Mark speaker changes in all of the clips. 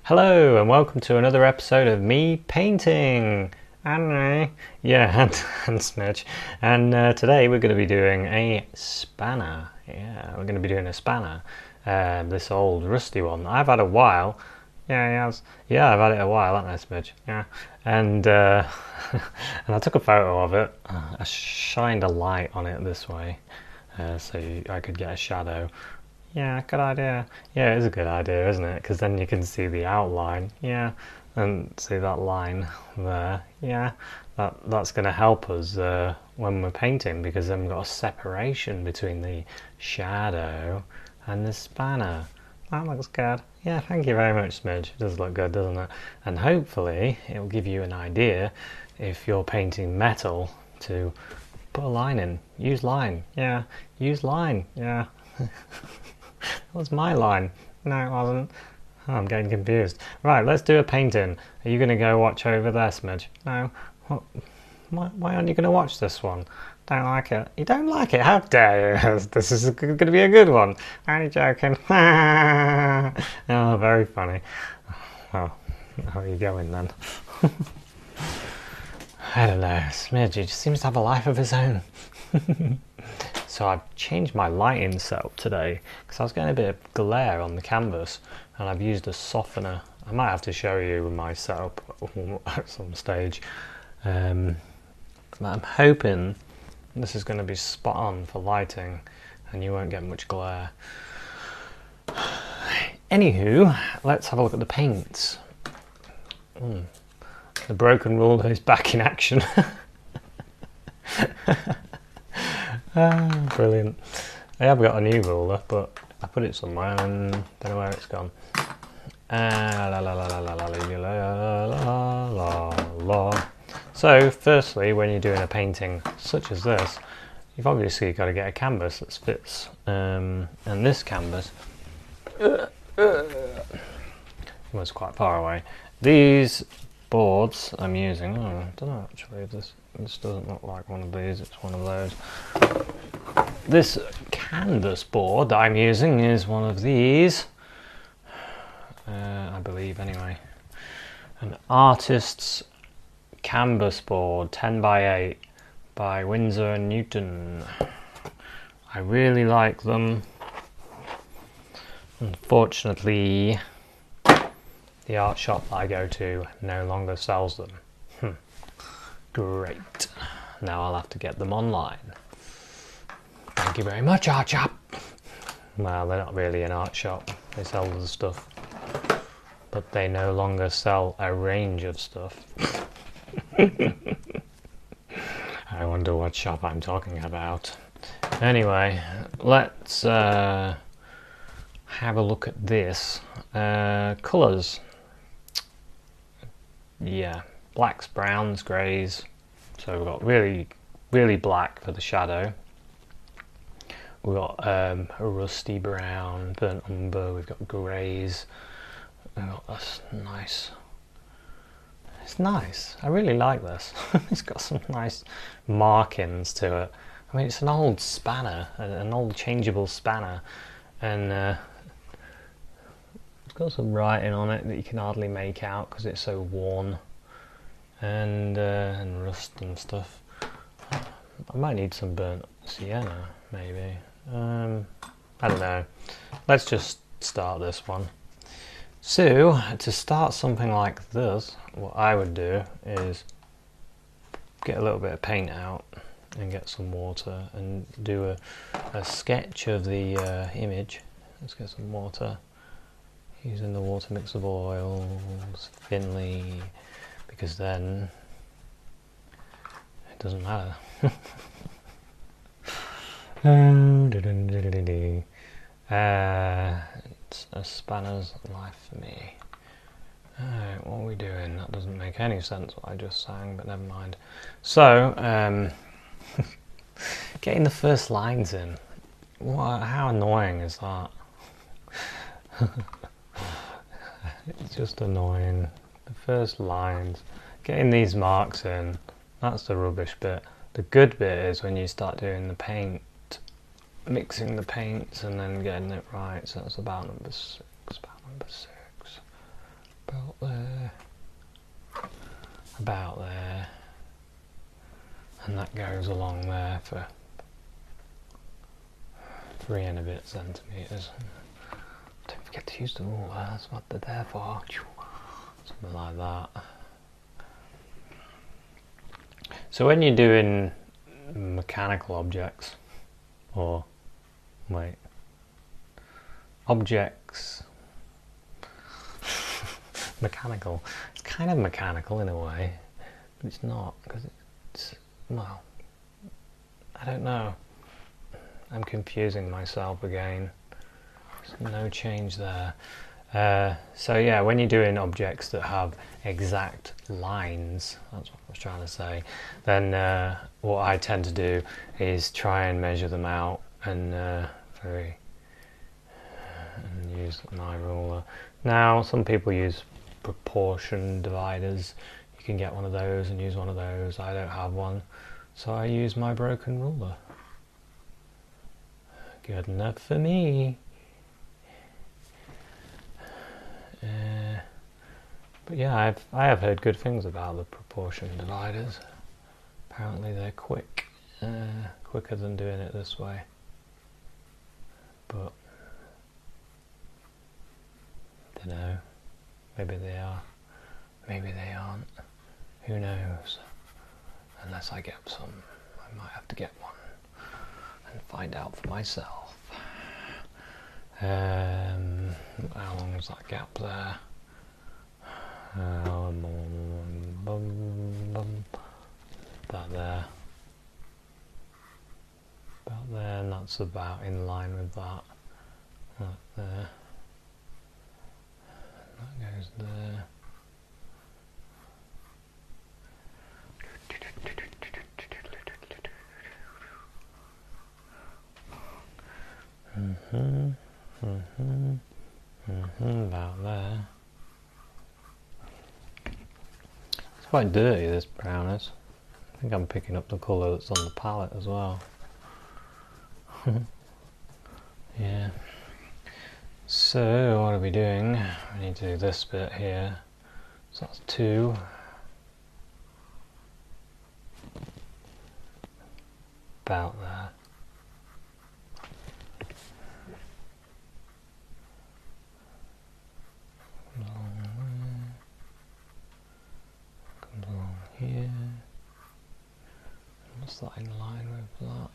Speaker 1: Hello and welcome to another episode of me painting. And Smidge. And today we're going to be doing a spanner. Yeah, we're going to be doing a spanner. This old rusty one. I've had a while. Yeah, I've had it a while, haven't I, Smidge? Yeah. And and I took a photo of it. I shined a light on it this way, so I could get a shadow. Yeah, good idea. Yeah, it is a good idea, isn't it? Because then you can see the outline. Yeah, and see that line there. Yeah, that's going to help us when we're painting, because then we've got a separation between the shadow and the spanner. That looks good. Yeah, thank you very much, Smidge. It does look good, doesn't it? And hopefully it will give you an idea if you're painting metal to put a line in. Use line. Yeah, use line. Yeah. That was my line. No, it wasn't. Oh, I'm getting confused. Right, let's do a painting. Are you going to go watch over there, Smidge? No. What? Why aren't you going to watch this one? Don't like it. You don't like it? How dare you? This is going to be a good one. Only joking. Oh, very funny. Well, how are you going then? I don't know. Smidge, he just seems to have a life of his own. So I've changed my lighting setup today because I was getting a bit of glare on the canvas, and I've used a softener. I might have to show you my setup at some stage. I'm hoping this is going to be spot on for lighting and you won't get much glare. Anywho, let's have a look at the paints. The broken ruler is back in action. Brilliant. I have got a new ruler, but I put it somewhere and don't know where it's gone. So firstly, when you're doing a painting such as this, you've obviously got to get a canvas that fits, and this canvas was quite far away. These boards I'm using, I don't know actually if this doesn't look like one of these, it's one of those. This canvas board that I'm using is one of these, I believe anyway. An artist's canvas board, 10x8 by Winsor and Newton. I really like them. Unfortunately, the art shop that I go to no longer sells them. Great. Now I'll have to get them online. Thank you very much, art shop. Well, they're not really an art shop. They sell the stuff. But they no longer sell a range of stuff. I wonder what shop I'm talking about. Anyway, let's have a look at this. Colours. Yeah, blacks, browns, greys. So we've got really black for the shadow. We've got a rusty brown, burnt umber. We've got greys. We've got this nice. It's nice. I really like this. It's got some nice markings to it. I mean, it's an old spanner, an old changeable spanner, and it's got some writing on it that you can hardly make out because it's so worn, and rust and stuff. I might need some burnt sienna, maybe. I don't know. Let's just start this one. So, to start something like this, what I would do is get a little bit of paint out and get some water and do a sketch of the image. Let's get some water. Using the water mix of oils thinly, because then it doesn't matter. It's a spanner's life for me. Alright, what are we doing? That doesn't make any sense what I just sang, but never mind. So, getting the first lines in. How annoying is that? It's just annoying. The first lines. Getting these marks in, that's the rubbish bit. The good bit is when you start doing the paint, mixing the paints and then getting it right. So that's about number 6. About there. About there. And that goes along there for 3 and a bit centimetres. Don't forget to use the ruler, that's what they're there for. Something like that. So when you're doing mechanical objects, or wait, objects, mechanical, it's kind of mechanical in a way, but it's not, because it's, well, I don't know, I'm confusing myself again. There's no change there. So yeah, when you're doing objects that have exact lines, that's what I was trying to say, then what I tend to do is try and measure them out and use my ruler. Now some people use proportion dividers. You can get one of those and use one of those. I don't have one, so I use my broken ruler. Good enough for me. But yeah, I have heard good things about the proportion dividers. Apparently they're quick, quicker than doing it this way. But I don't know. Maybe they are. Maybe they aren't. Who knows? Unless I get some, I might have to get one and find out for myself. How long is that gap there? About there. About there, and that's about in line with that. That there. That goes there. About there. It's quite dirty, this brown is. I think I'm picking up the colour that's on the palette as well. Yeah. So what are we doing? We need to do this bit here. So that's 2. About there. Comes along here. What's that in line with that?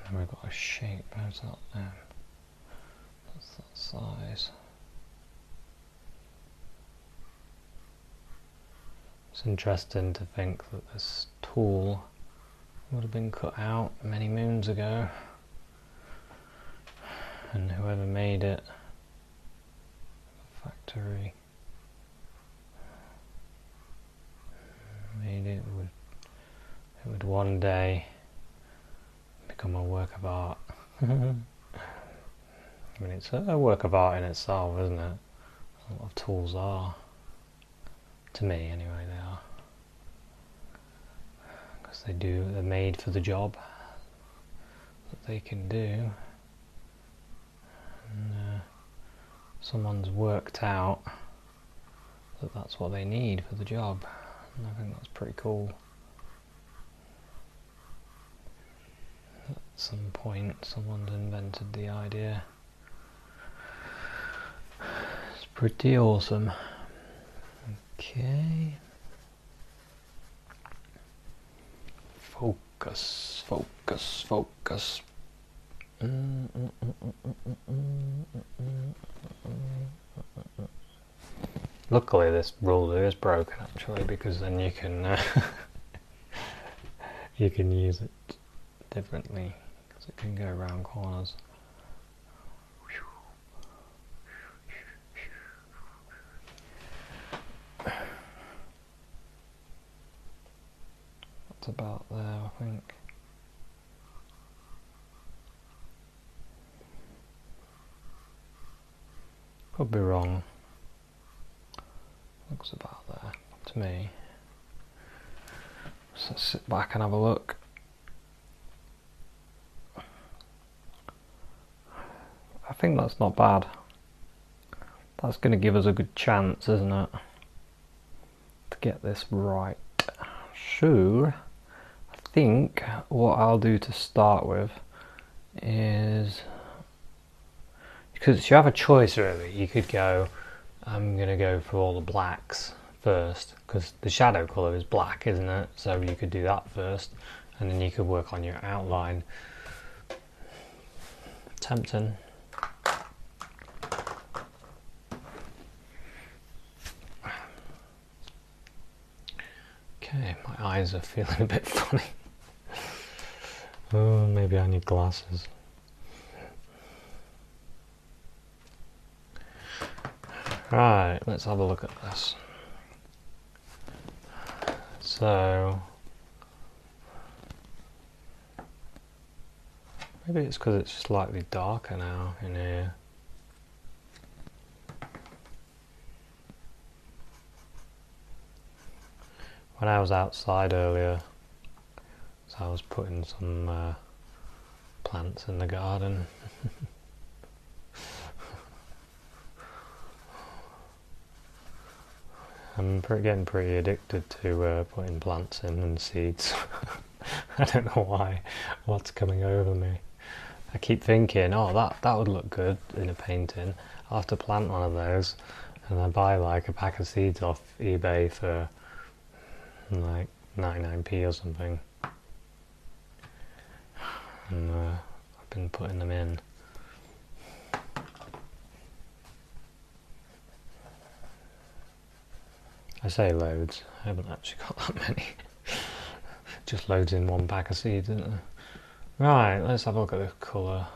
Speaker 1: And we've got a shape. How's that then? That's that size. It's interesting to think that this tool would have been cut out many moons ago, and whoever made it, the factory, made it would one day become a work of art. I mean, it's a work of art in itself, isn't it? A lot of tools are. To me, anyway, they are. Because they're made for the job that they can do. And someone's worked out that that's what they need for the job. And I think that's pretty cool. At some point, someone's invented the idea. It's pretty awesome. Okay. Focus, focus, focus. Luckily this ruler is broken actually, because then you can you can use it differently, because it can go around corners. That's about there, I think. Could be wrong. Looks about there to me. So let's sit back and have a look. I think that's not bad. That's going to give us a good chance, isn't it, to get this right. So I think what I'll do to start with is, because you have a choice really, you could go, I'm going to go for all the blacks first, because the shadow colour is black, isn't it? So you could do that first, and then you could work on your outline. Tempting. Okay, my eyes are feeling a bit funny. Oh, maybe I need glasses. Right, let's have a look at this. So, maybe it's because it's slightly darker now in here. When I was outside earlier, so I was putting some plants in the garden. I'm getting pretty addicted to putting plants in and seeds. I don't know why. What's coming over me? I keep thinking, oh, that would look good in a painting. I'll have to plant one of those, and I buy like a pack of seeds off eBay for like 99p or something. And I've been putting them in. I say loads, I haven't actually got that many. Just loads in one pack of seeds, isn't there? Right, let's have a look at the colour.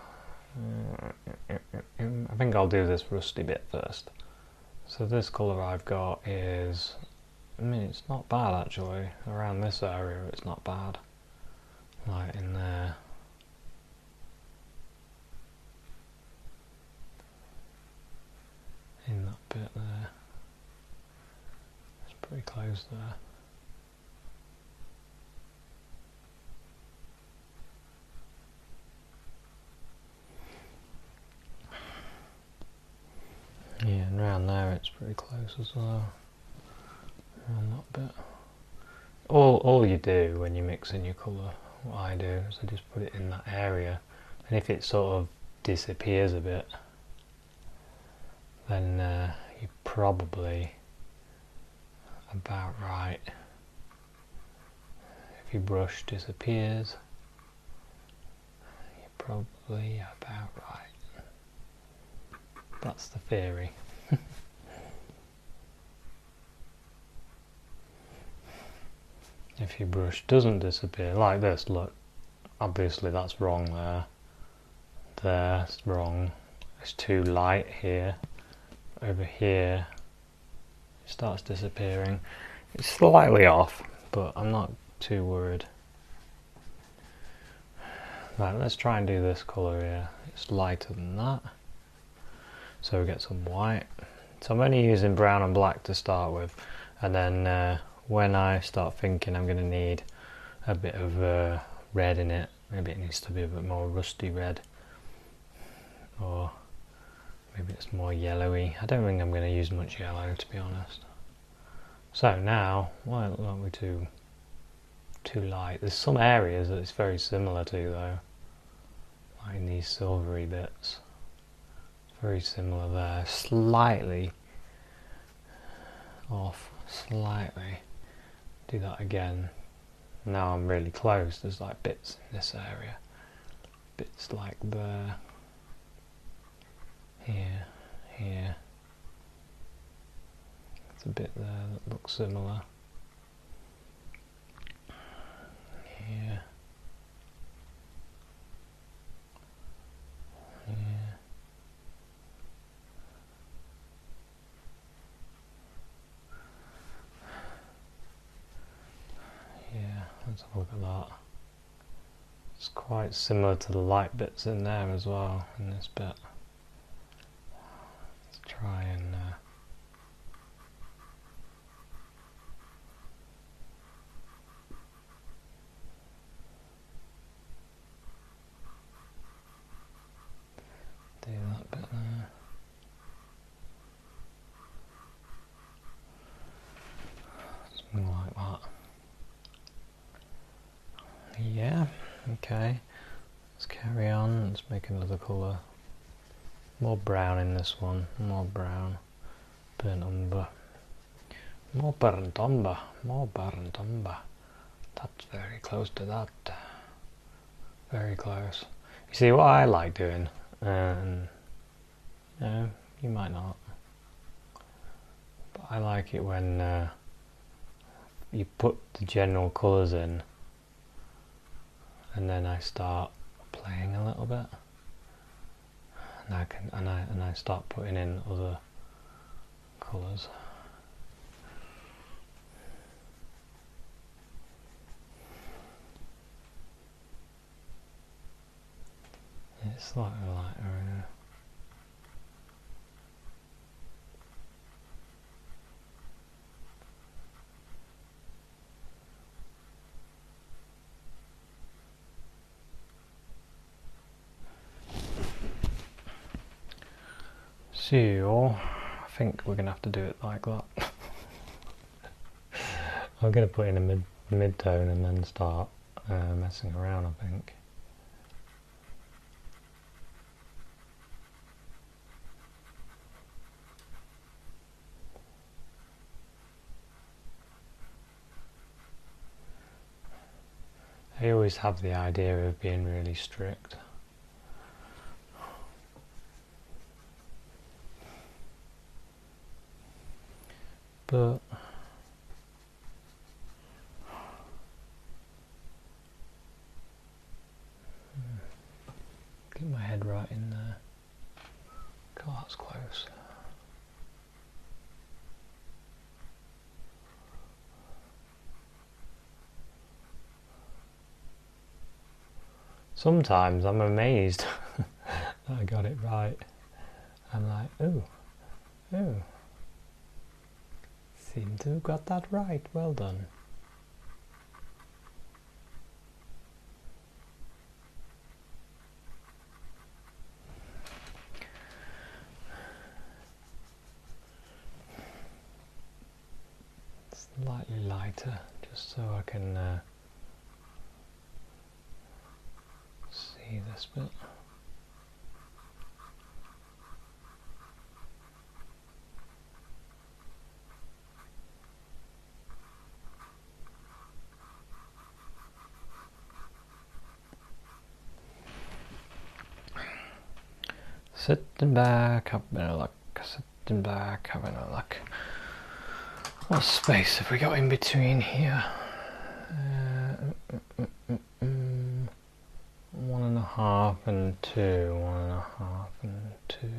Speaker 1: I think I'll do this rusty bit first. So this colour I've got is, I mean, it's not bad actually. Around this area it's not bad. Like in there. In that bit there. It's pretty close there. Yeah, and around there it's pretty close as well. Around that bit. All you do when you're mixing your colour, what I do is I just put it in that area, and if it sort of disappears a bit, then you're probably about right. If your brush disappears, you're probably about right. That's the theory. If your brush doesn't disappear, like this, look, obviously that's wrong there. There's wrong. It's too light here. Over here, it starts disappearing. It's slightly off, but I'm not too worried. Right, let's try and do this colour here. It's lighter than that. So we get some white. So I'm only using brown and black to start with, and then when I start thinking I'm going to need a bit of red in it, maybe it needs to be a bit more rusty red, or maybe it's more yellowy. I don't think I'm going to use much yellow, to be honest. So now, why aren't we too light? There's some areas that it's very similar to though, like in these silvery bits. Very similar there, slightly off, slightly. Do that again. Now I'm really close. There's like bits in this area, bits like there, here, here. There's a bit there that looks similar. Here, here. Yeah, let's have a look at that. It's quite similar to the light bits in there as well, in this bit. Let's try and Yeah, okay. Let's carry on. Let's make another colour. More brown in this one. More brown. Burnt umber. More burnt umber. More burnt umber. That's very close to that. Very close. You see what I like doing? No, you might not. But I like it when you put the general colours in and then I start playing a little bit. And I start putting in other colours. It's slightly lighter. So, I think we're going to have to do it like that. I'm going to put in a mid-tone and then start messing around, I think. I always have the idea of being really strict. But get my head right in there. God, that's close. Sometimes I'm amazed that I got it right. I'm like, oh, seem to have got that right. Well done. Slightly lighter, just so I can see this bit. Sitting back, having a look. Sitting back, having a look. What space have we got in between here? 1.5 and 2. 1.5 and 2.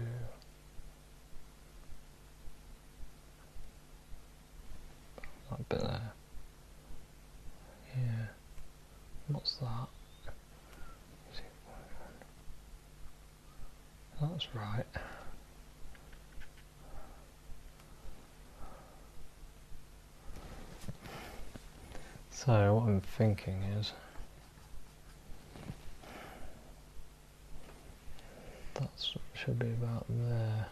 Speaker 1: That bit there. Yeah. What's that? That's right. So what I'm thinking is that should be about there.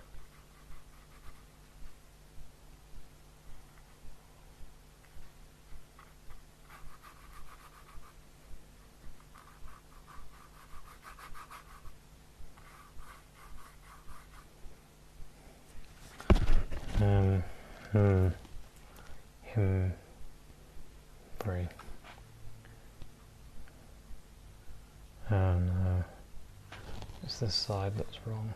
Speaker 1: Three. Oh no, it's this side that's wrong.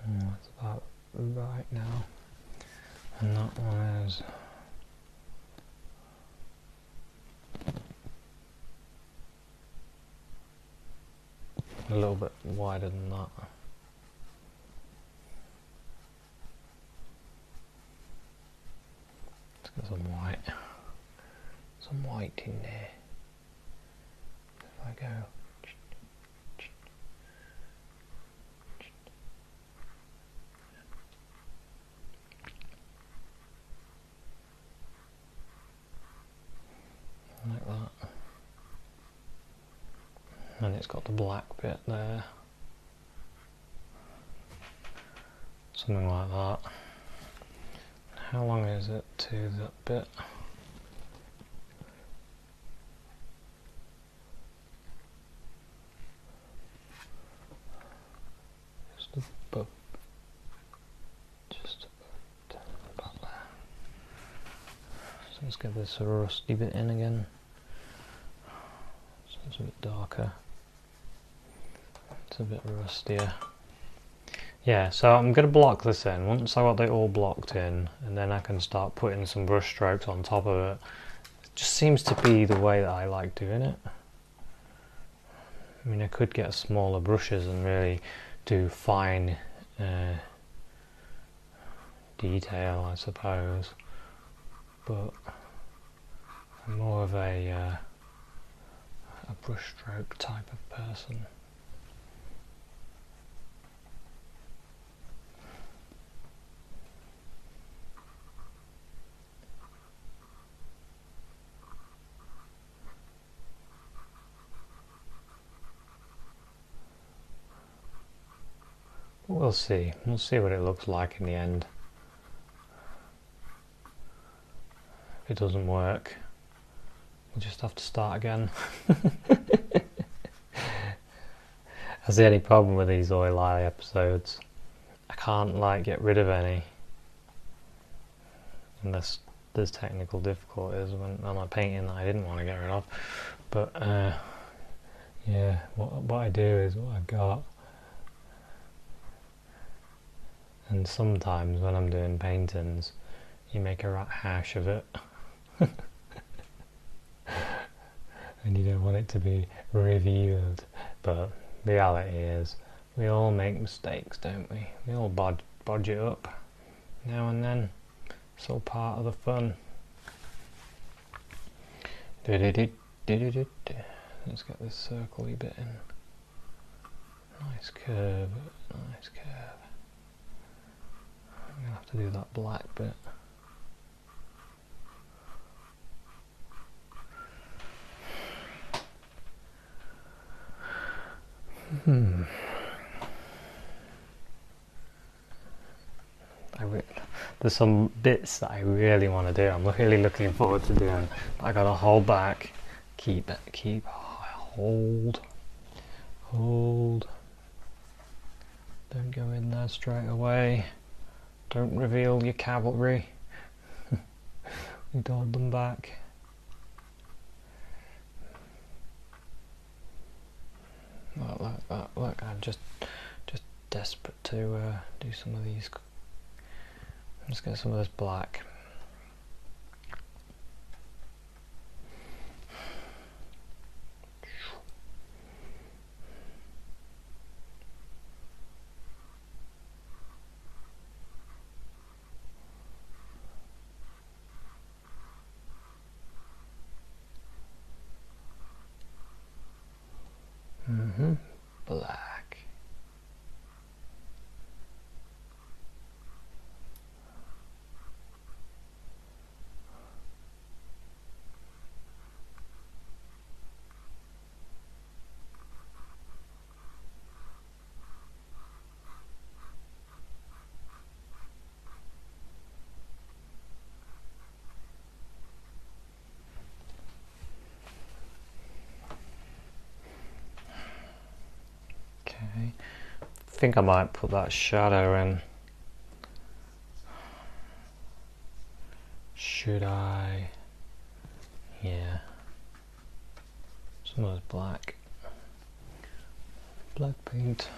Speaker 1: That's about right now, and that one is a little bit wider than that. Let's get some white in there. If I go like that. And it's got the black bit there. Something like that. How long is it to that bit? Just about there. So let's get this rusty bit in again. So it's a bit darker. It's a bit rustier. Yeah, so I'm going to block this in. Once I got it all blocked in, and then I can start putting some brush strokes on top of it. It just seems to be the way that I like doing it. I mean, I could get smaller brushes and really do fine detail, I suppose, but I'm more of a brushstroke type of person. We'll see. We'll see what it looks like in the end. If it doesn't work, we'll just have to start again. That's the only problem with these oil eye episodes. I can't like get rid of any unless there's technical difficulties when I'm painting that I didn't want to get rid of. But yeah, what I do is what I've got. And sometimes when I'm doing paintings, you make a rat hash of it. And you don't want it to be revealed. But reality is, we all make mistakes, don't we? We all bodge it up now and then. It's all part of the fun. Let's get this circly bit in. Nice curve, nice curve. I'm going to have to do that black bit. There's some bits that I really want to do. I'm really looking forward to doing. I gotta hold back. Keep, hold. Don't go in there straight away. Don't reveal your cavalry. We hold them back. Look, I'm just desperate to do some of these. Let's get some of this black. Black. Okay, I think I might put that shadow in. Should I? Yeah. Some of those black paint.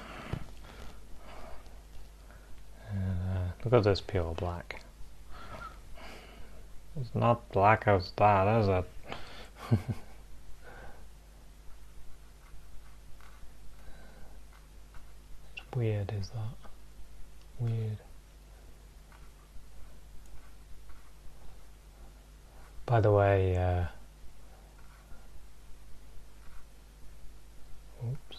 Speaker 1: Look at this pure black. It's not black as that, is it? Weird, is that? Weird. By the way, oops.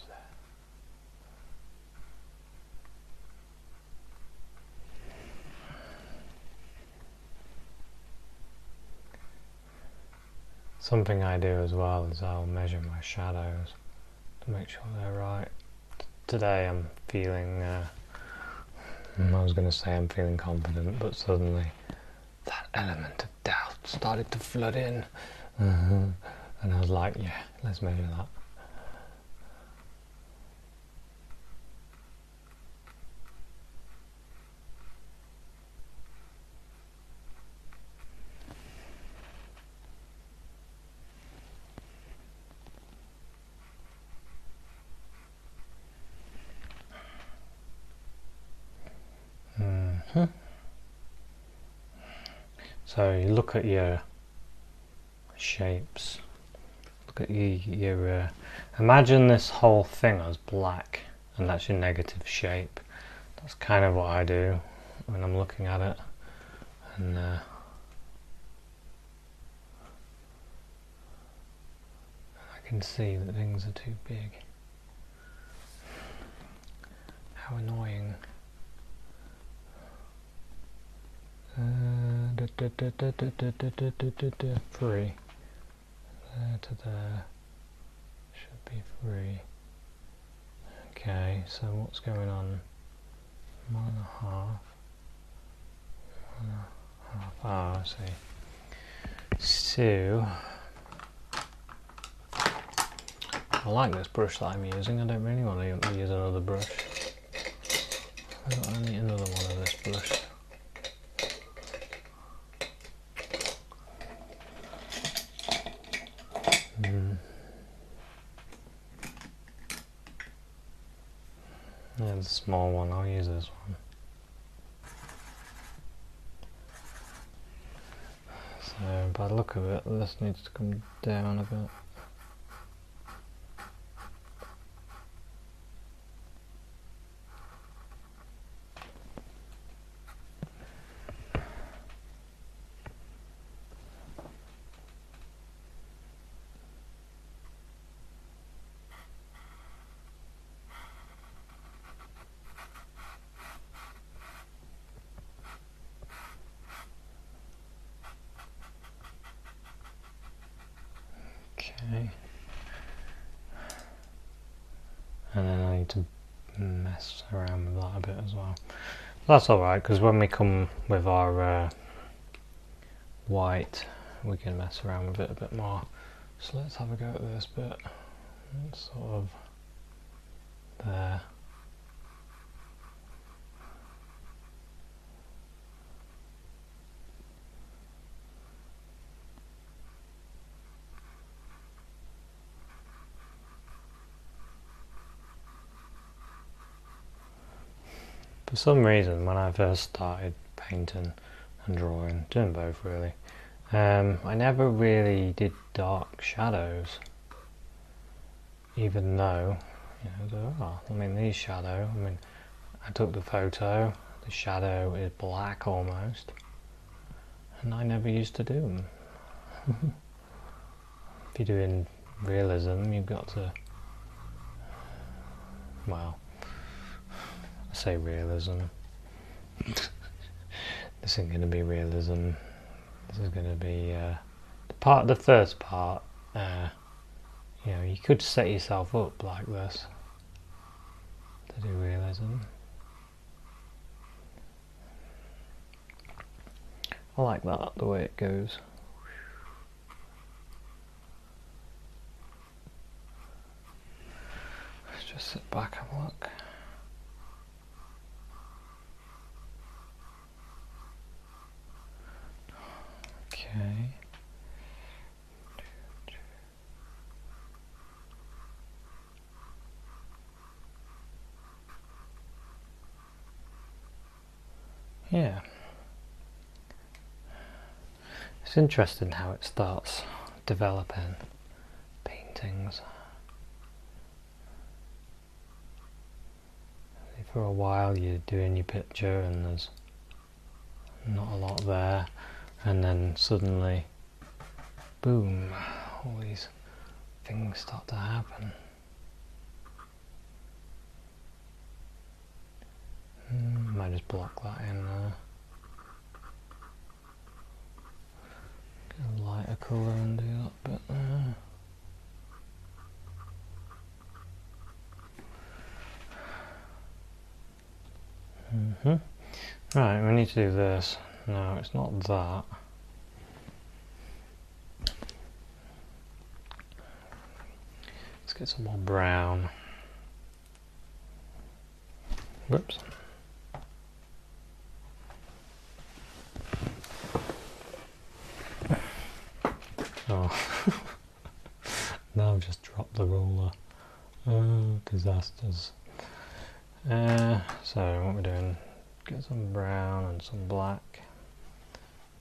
Speaker 1: Something I do as well is I'll measure my shadows to make sure they're right. Today I'm feeling, I was going to say I'm feeling confident, but suddenly that element of doubt started to flood in. And I was like, yeah, let's measure that. So you look at your shapes, look at your imagine this whole thing as black, and that's your negative shape. That's kind of what I do when I'm looking at it, and I can see that things are too big. How annoying. 3 there to there should be 3. Okay, so what's going on? 1.5. 1.5. Ah, I see. So I like this brush that I'm using. I don't really want to use another brush. I don't need another one of this brush. Yeah, the small one, I'll use this one. So by the look of it, this needs to come down a bit. Okay, and then I need to mess around with that a bit as well. That's alright, because when we come with our white, we can mess around with it a bit more. So let's have a go at this bit. It's sort of there. For some reason, when I first started painting and drawing, doing both really, I never really did dark shadows, even though, I mean these shadow, I took the photo, the shadow is black almost, and I never used to do them. If you're doing realism, you've got to, well, I say realism. This isn't going to be realism. This is going to be the first part. You could set yourself up like this to do realism. I like that, the way it goes. Let's just sit back and look. Okay. Yeah. It's interesting how it starts developing paintings. For a while you're doing your picture and there's not a lot there, and then suddenly, boom, all these things start to happen. Might just block that in there. Get a lighter colour and do that bit there. Right, we need to do this. No, it's not that. Let's get some more brown. Whoops. Oh, now I've just dropped the ruler. Oh, disasters. So what we're doing, get some brown and some black.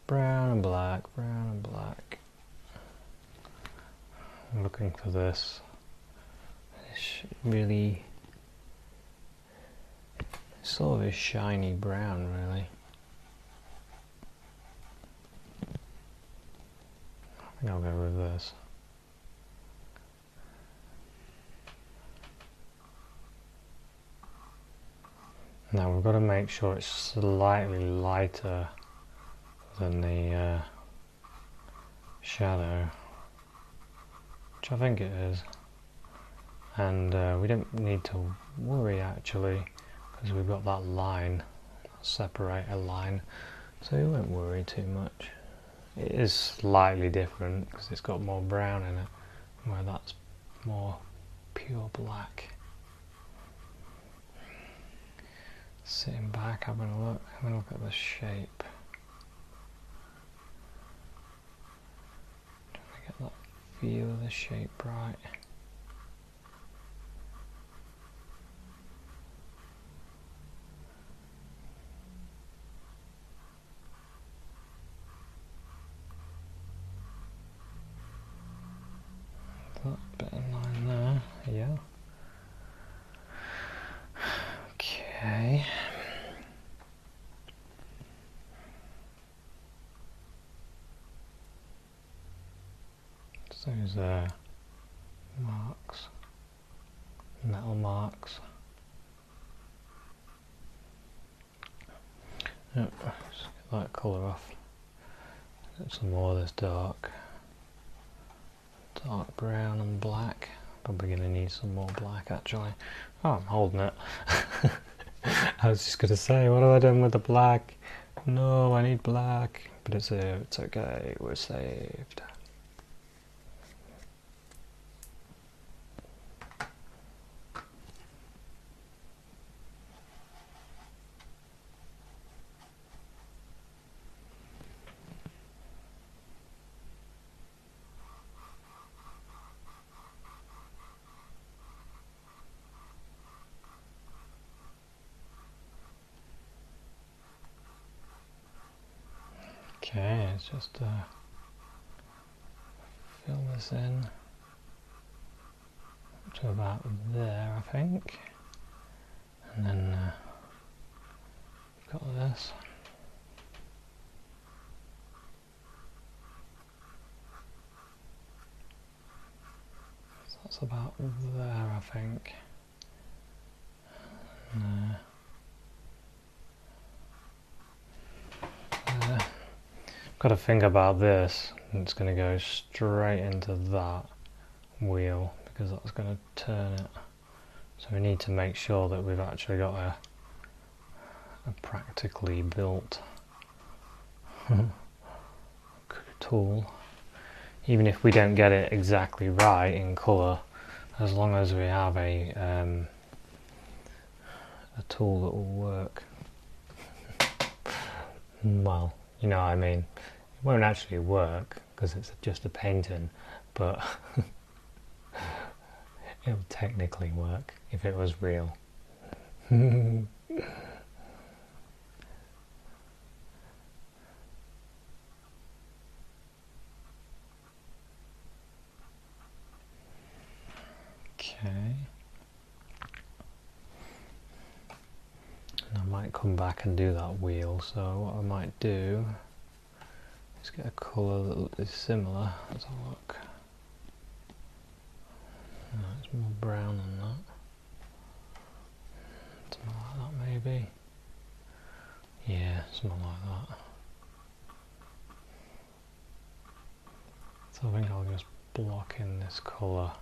Speaker 1: Brown and black, brown and black. I'm looking for this really sort of a shiny brown, really. I think I'll go with this. Now we've got to make sure it's slightly lighter than the shadow, which I think it is. And we don't need to worry actually, because we've got that line, that separator line, so we won't worry too much. It is slightly different because it's got more brown in it, where that's more pure black. Sitting back, having a look at the shape. Trying to get that feel of the shape right. That bit of line there, yeah. Okay. So those marks, metal marks. Yep, just get that colour off. Get some more of this dark brown and black. Probably going to need some more black actually. Oh, I'm holding it. I was just going to say, what have I done with the black? No, I need black. But it's okay, we're saved. Okay, let's just fill this in to about there, I think, and then we've got this. So that's about there, I think. And, got to think about this. It's going to go straight into that wheel because that's going to turn it. So we need to make sure that we've actually got a practically built tool. Even if we don't get it exactly right in colour, as long as we have a tool that will work. Well, you know what I mean. It won't actually work because it's just a painting, but it would technically work if it was real. Okay. And I might come back and do that wheel, so what I might do is get a colour that is similar. Let's have a look. No, it's more brown than that. Something like that maybe. Yeah, something like that. So I think I'll just block in this colour.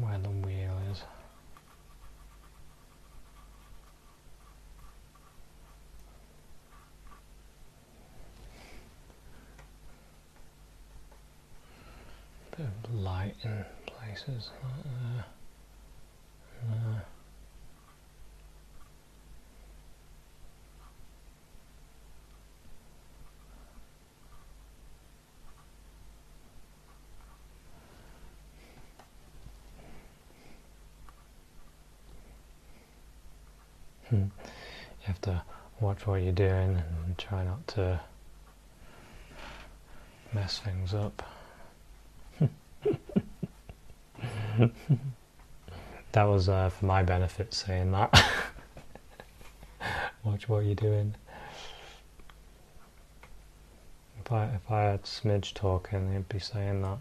Speaker 1: where the wheel is. Bit of light in places like there. You have to watch what you're doing and try not to mess things up. That was for my benefit saying that. Watch what you're doing. If I had Smidge talking, he'd be saying that.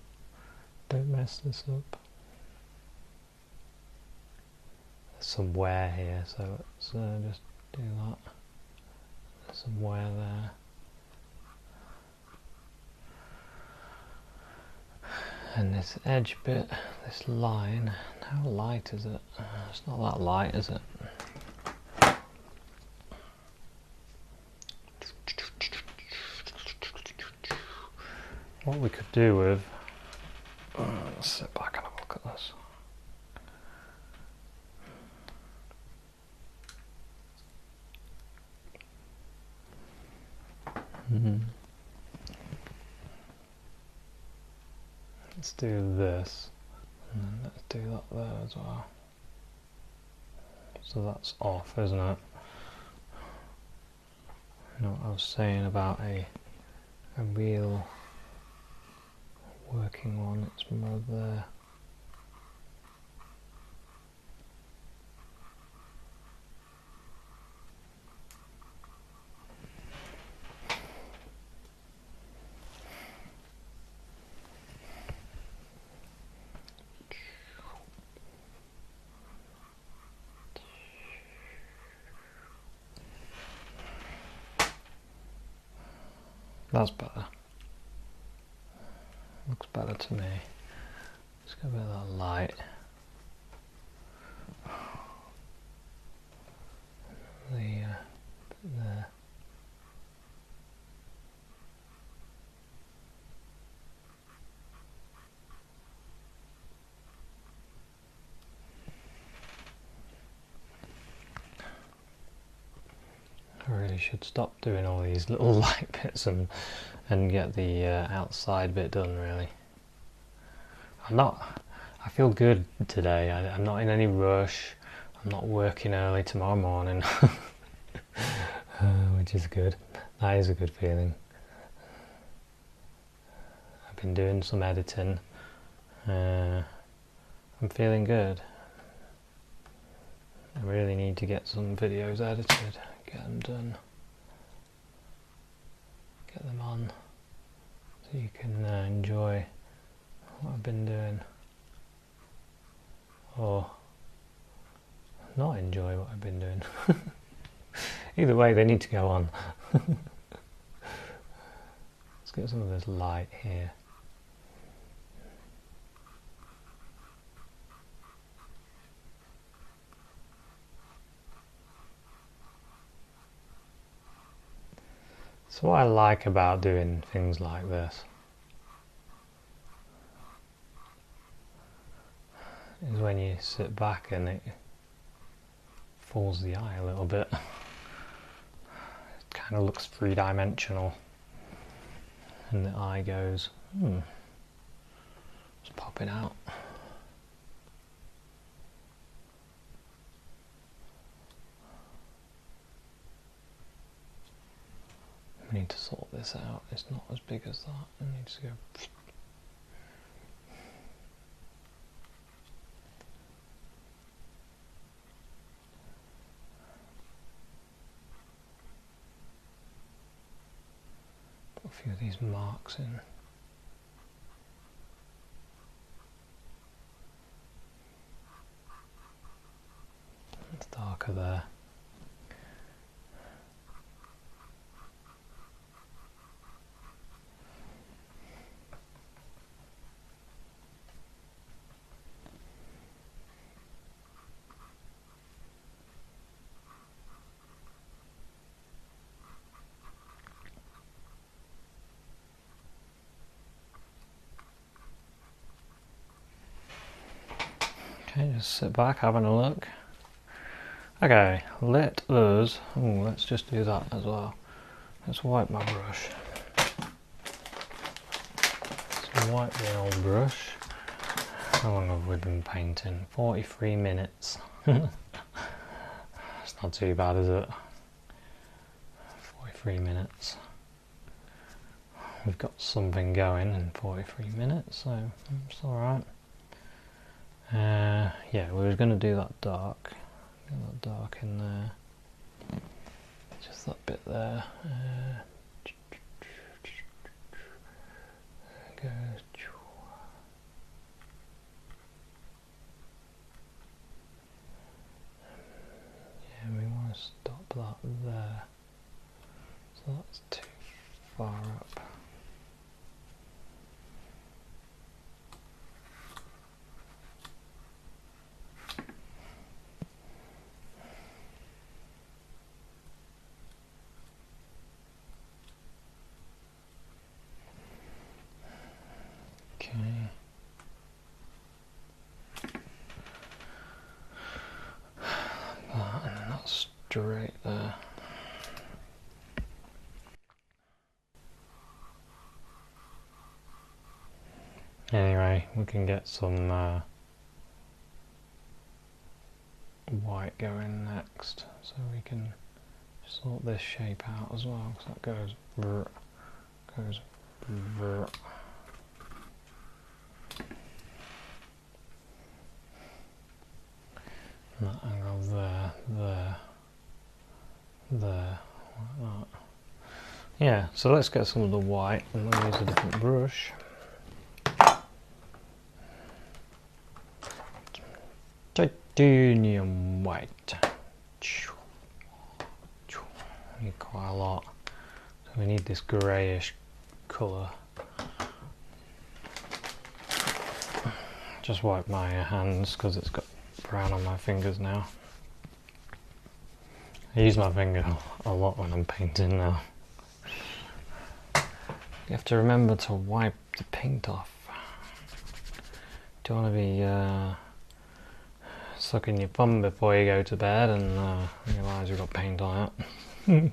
Speaker 1: Don't mess this up. There's some wear here, so let's just do that. There's some wear there. And this edge bit, this line, how light is it? It's not that light, is it? What we could do with, let's sit back and have a look at this. Let's do this, and then let's do that there as well. So that's off, isn't it? You know what I was saying about a real working one, it's more there. That's better. Looks better to me. Let's get a bit of that light. The bit there. I really should stop doing all these little light bits and get the outside bit done, really. I feel good today. I'm not in any rush. I'm not working early tomorrow morning, which is good. That is a good feeling. I've been doing some editing. I'm feeling good. I really need to get some videos edited. Get them done, get them on, so you can enjoy what I've been doing, or not enjoy what I've been doing. Either way, they need to go on. Let's get some of this light here. So what I like about doing things like this is when you sit back and it fools the eye a little bit. It kind of looks three-dimensional and the eye goes, it's popping out. We need to sort this out. It's not as big as that. It needs to go. Put a few of these marks in. It's darker there. Just sit back, having a look. Okay, let's just do that as well. Let's wipe my brush. Let's wipe the old brush. How long have we been painting? 43 minutes. It's not too bad, is it? 43 minutes. We've got something going in 43 minutes, so it's alright. Yeah, we were going to do that dark. Get that dark in there. Just that bit there. There goes. Yeah, we want to stop that there. So that's too far up. Okay. That, and that's straight there. Anyway, we can get some white going next, so we can sort this shape out as well, because that goes brr, goes brr. And that angle there, like that. Yeah, so let's get some of the white, and we'll use a different brush. Titanium white. We need quite a lot. So we need this greyish colour. Just wipe my hands because it's got brown on my fingers now. I use my finger a lot when I'm painting now. You have to remember to wipe the paint off. Don't want to be sucking your thumb before you go to bed and realise you've got paint on it.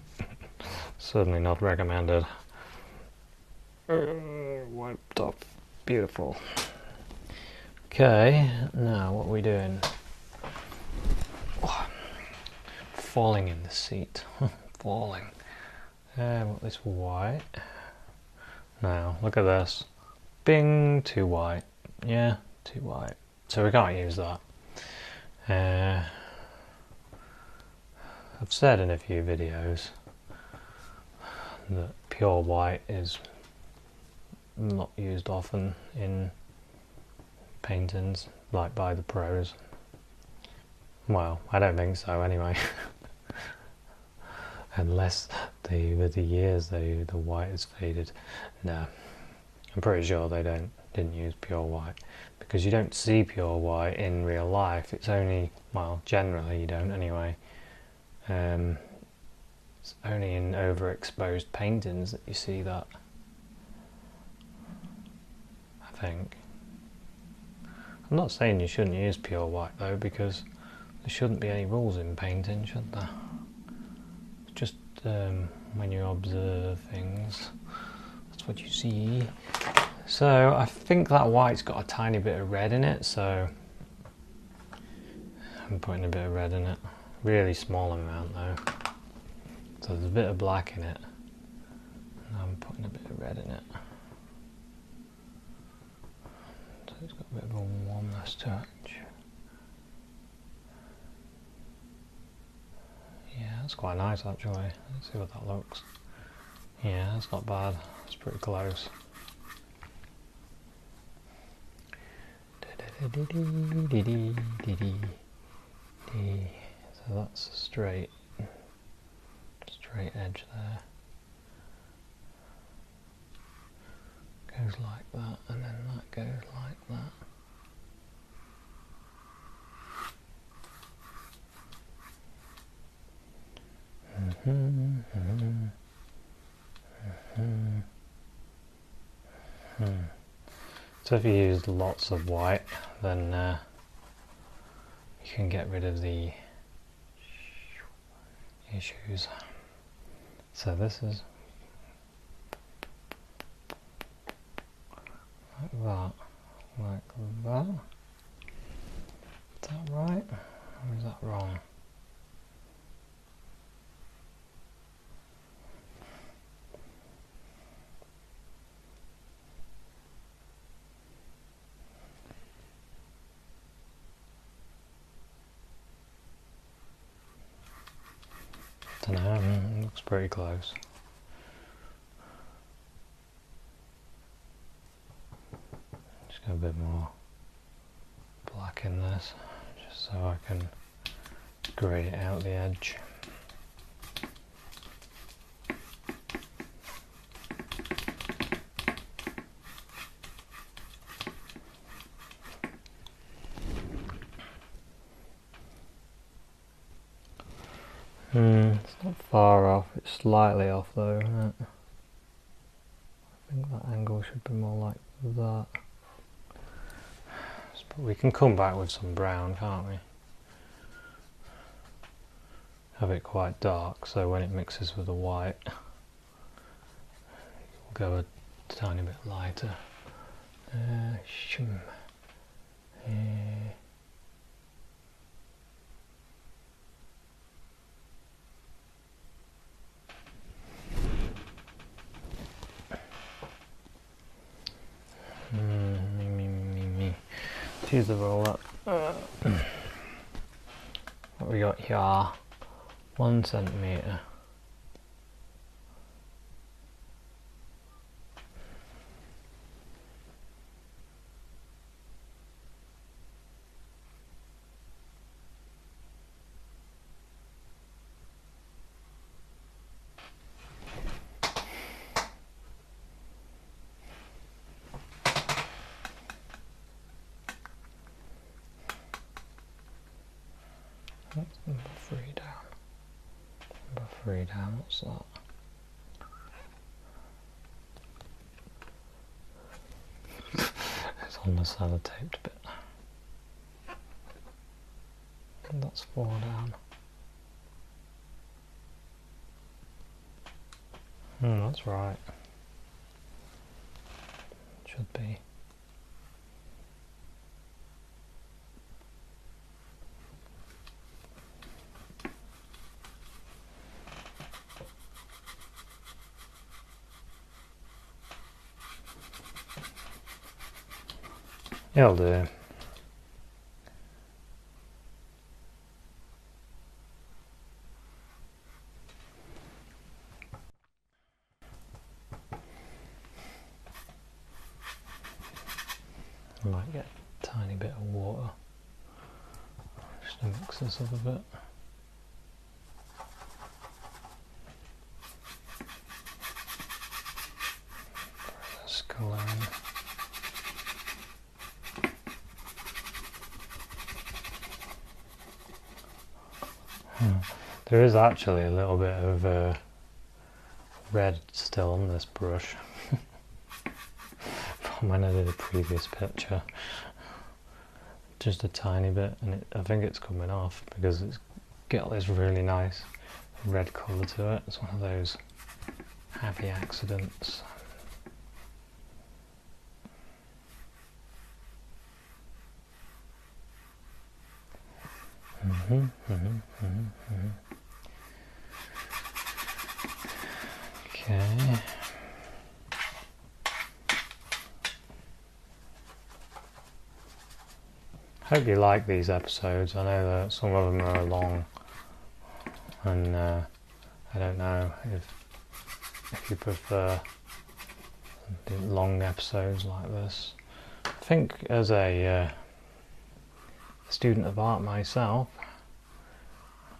Speaker 1: Certainly not recommended. Wiped off. Beautiful. Okay, now what are we doing? Oh, falling in the seat. Falling. Want this white. Now, look at this. Bing, too white. Yeah, too white. So we can't use that. I've said in a few videos that pure white is not used often in paintings, like by the pros. Well, I don't think so anyway. Unless over the years the white has faded. No, I'm pretty sure they didn't use pure white, because you don't see pure white in real life. It's only, well, generally you don't anyway. It's only in overexposed paintings that you see that, I think. I'm not saying you shouldn't use pure white though, because there shouldn't be any rules in painting, should there? It's just when you observe things, that's what you see. So I think that white's got a tiny bit of red in it, so I'm putting a bit of red in it. Really small amount though. So there's a bit of black in it, and I'm putting a bit of red in it. So it's got a bit of a warmness touch. Yeah, that's quite nice actually. Let's see what that looks. Yeah, that's not bad. It's pretty close. So that's a straight edge there. Goes like that, and then that goes like that. So if you use lots of white, then can get rid of the issues. So this is like that, like that. Is that right, or is that wrong? Don't know, looks pretty close. Just got a bit more black in this, just so I can grey it out the edge. It's not far off, it's slightly off though, isn't it? I think that angle should be more like that. But we can come back with some brown, can't we? Have it quite dark, so when it mixes with the white, it will go a tiny bit lighter. Choose the roll up. What we got here? 1 centimetre. That's number 3 down. Number 3 down, what's that? It's on the sellotaped bit. And that's 4 down. That's right. Should be. It'll do. I might get a tiny bit of water just to mix this up a bit. Throw this colour in. There is actually a little bit of red still on this brush from when I did a previous picture. Just a tiny bit, and I think it's coming off because it's got this really nice red colour to it. It's one of those happy accidents. Okay. Hope you like these episodes. I know that some of them are long, and I don't know if you prefer long episodes like this. I think as a student of art myself,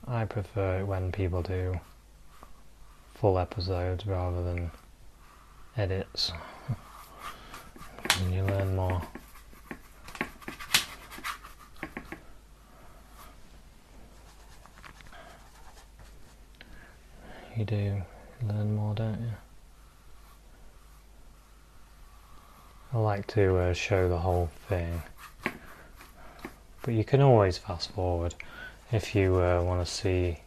Speaker 1: I prefer it when people do full episodes rather than edits, and you learn more. You do learn more, don't you? I like to show the whole thing but you can always fast forward if you want to see,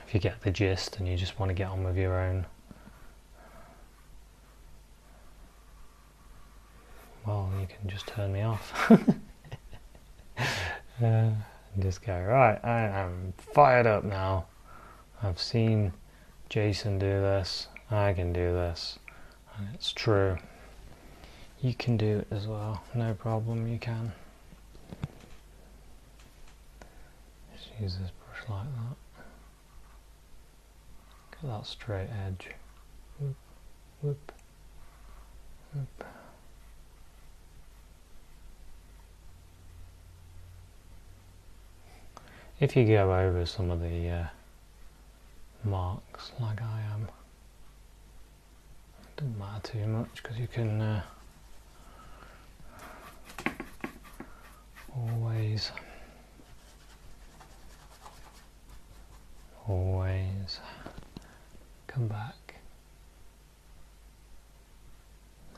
Speaker 1: if you get the gist and you just want to get on with your own. Well, you can just turn me off. And just go, right, I am fired up now. I've seen Jason do this, I can do this, and it's true. You can do it as well, no problem, you can. Just use this brush like that. Get that straight edge. Whoop, whoop, whoop. If you go over some of the marks like I am, it doesn't matter too much because you can always come back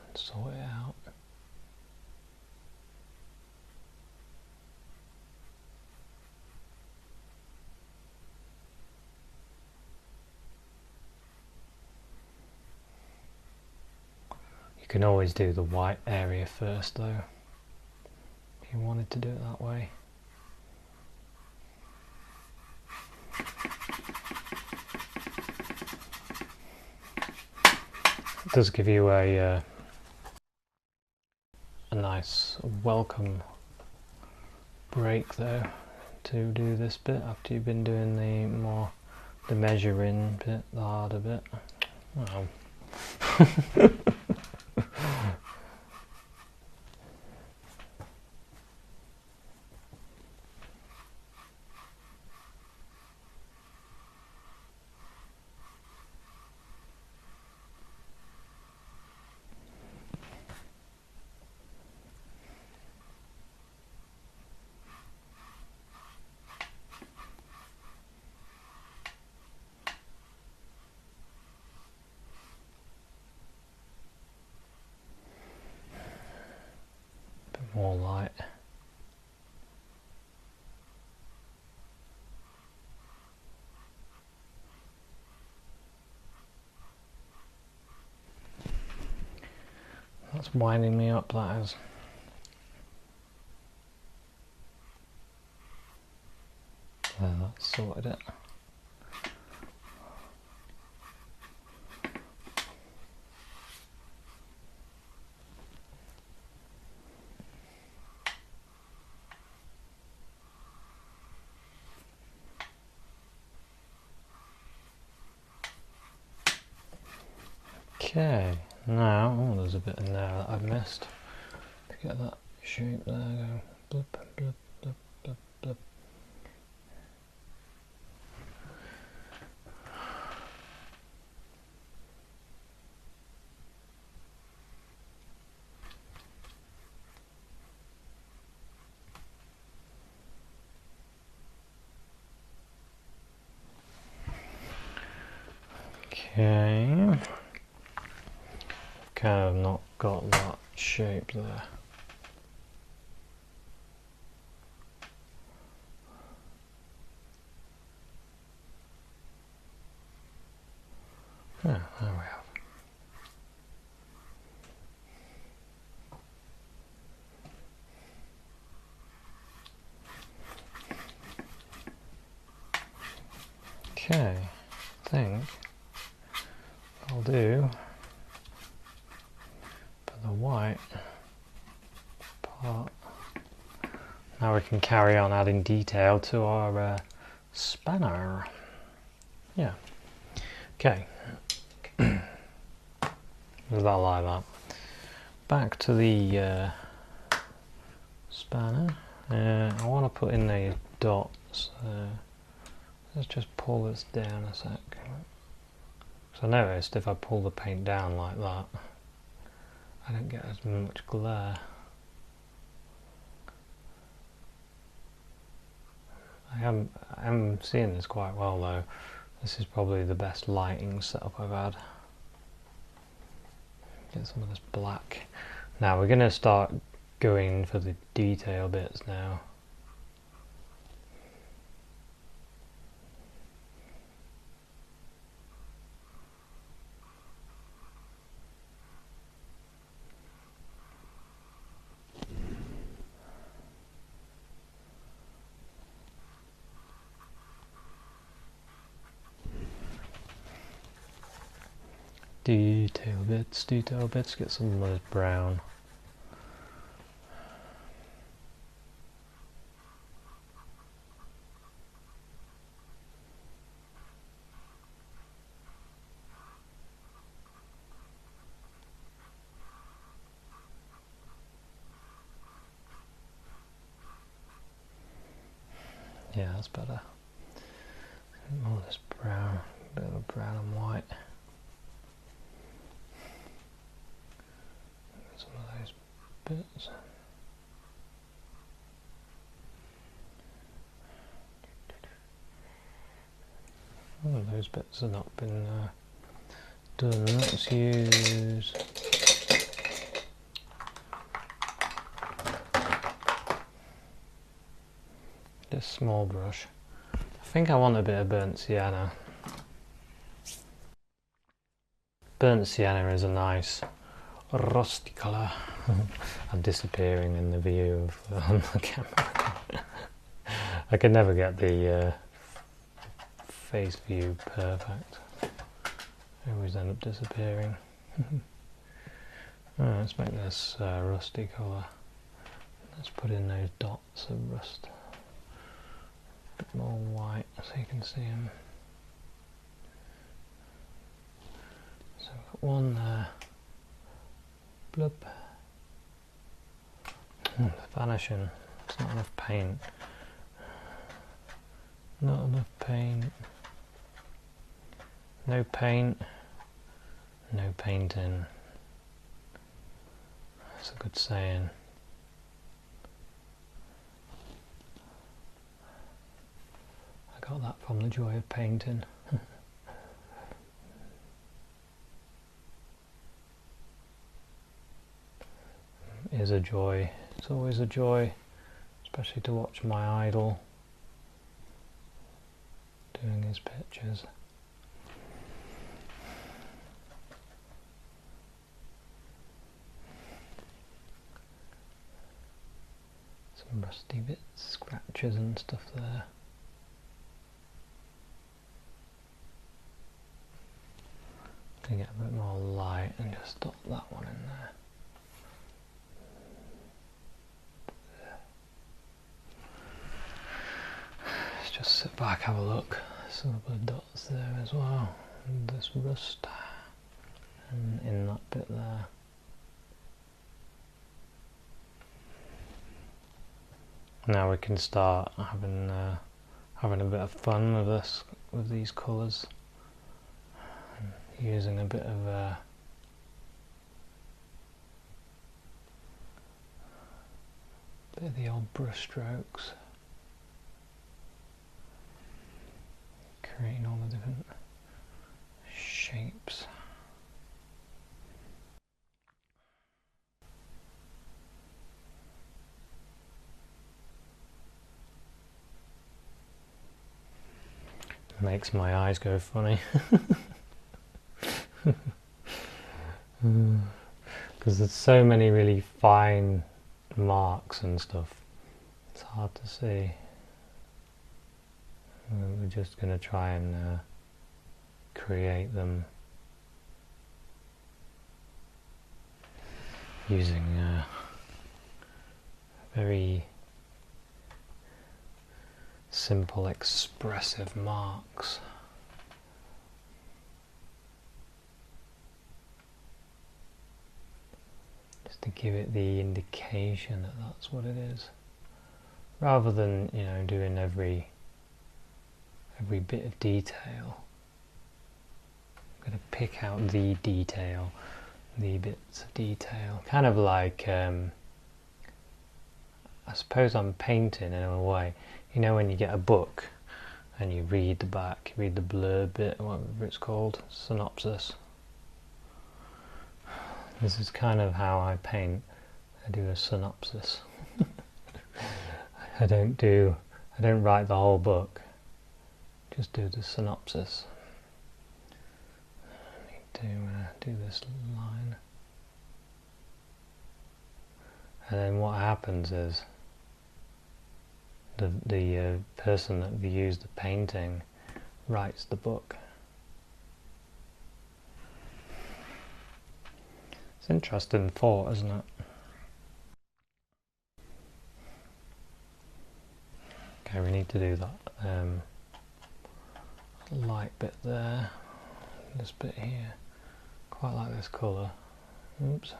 Speaker 1: and sort it out. You can always do the white area first though, if you wanted to do it that way. It does give you a nice welcome break though to do this bit after you've been doing the measuring bit, the harder bit. Wow. More light. That's winding me up, that is. There, that's sorted it. Okay, now, oh, there's a bit in there that I've missed. To get that shape there, go blip, blip, blip, blip, blip. Okay. Kind of not got that shape there. Yeah, there we have. Okay, I think I'll do for the white part. Now we can carry on adding detail to our spanner. Yeah. Okay. With that like that. Back to the spanner. I want to put in the dots. Let's just pull this down a sec. So I noticed if I pull the paint down like that, I don't get as much glare. I'm seeing this quite well though. This is probably the best lighting setup I've had. Get some of this black. Now we're going to start going for the detail bits now. Detail bits, get some of this brown. Yeah, that's better. More of this brown, a bit of brown and white. Some of those bits. All of those bits have not been done. Let's use this small brush. I think I want a bit of burnt sienna. Burnt sienna is a nice rusty colour. I'm disappearing in the view of on the camera. I can never get the face view perfect. I always end up disappearing. Right, let's make this rusty colour. Let's put in those dots of rust. A bit more white so you can see them. So we've got one there. Blub. They're vanishing. It's not enough paint. Not enough paint. No paint. No painting. That's a good saying. I got that from the joy of painting. It is a joy. It's always a joy, especially to watch my idol doing his pictures. Some rusty bits, scratches and stuff there. Can get a bit more light and just dot that one in there. Let's just sit back, have a look. Some of the dots there as well. And this rust and in that bit there. Now we can start having a bit of fun with this, with these colours. Using a bit of the old brush strokes, creating all the different shapes. Makes my eyes go funny. Because there's so many really fine marks and stuff, it's hard to see. We're just going to try and create them using very simple expressive marks. To give it the indication that that's what it is, rather than, you know, doing every bit of detail. I'm going to pick out the detail, the bits of detail, kind of like I suppose I'm painting in a way. You know, when you get a book and you read the back, you read the blurb bit, whatever it's called, synopsis. This is kind of how I paint. I do a synopsis. I don't write the whole book. Just do the synopsis. I need to do this line. And then what happens is the person that views the painting writes the book. It's an interesting thought, isn't it? Okay, we need to do that light bit there, this bit here. Quite like this colour. Oops.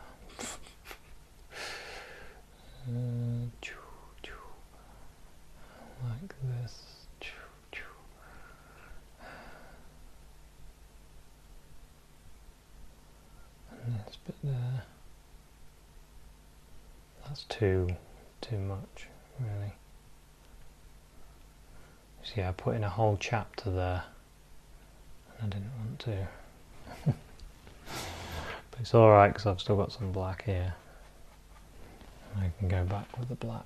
Speaker 1: Like this. And this bit there. That's too much, really. See, I put in a whole chapter there, and I didn't want to. But it's alright because I've still got some black here. I can go back with the black.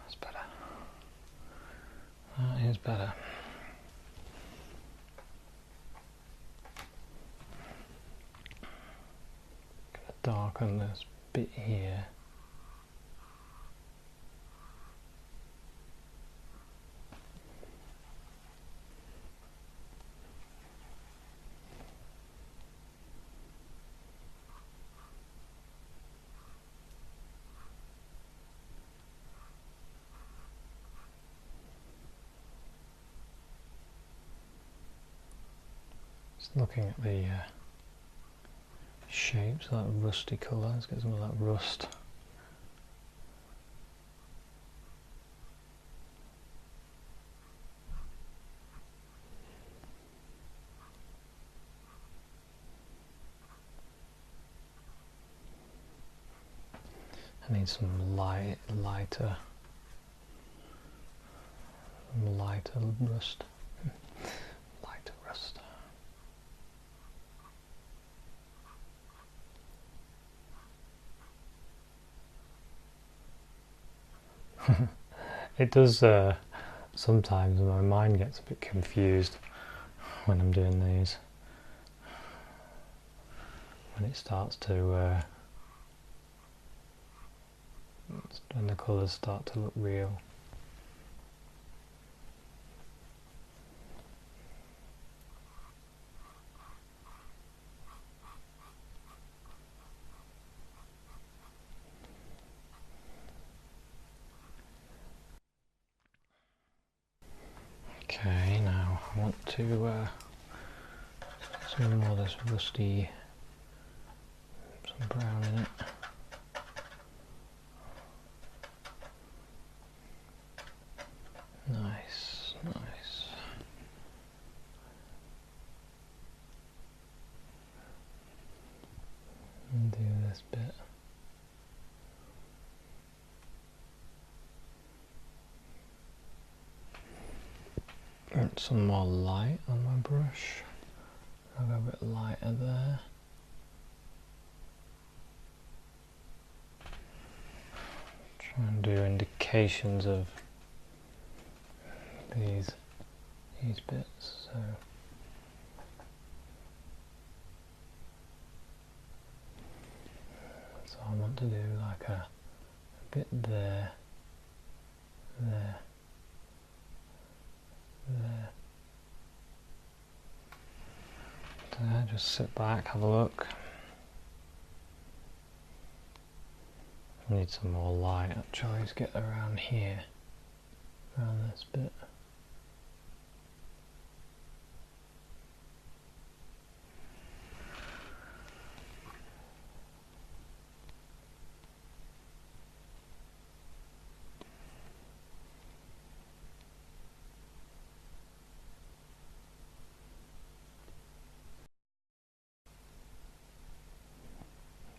Speaker 1: That's better. That is better. Darken this bit here. Just looking at the shapes, that rusty colour. Let's get some of that rust. I need some lighter rust. Lighter rust. It does, sometimes my mind gets a bit confused when I'm doing these. When it starts to, when the colours start to look real. Okay, now I want to some more of this rusty, some brown in it. Nice, nice. And do this bit. And some more light on my brush. I'll go a bit lighter there. Try and do indications of these bits. So I want to do like a bit there, there. There, just sit back, have a look. I need some more light actually to get around here, around this bit.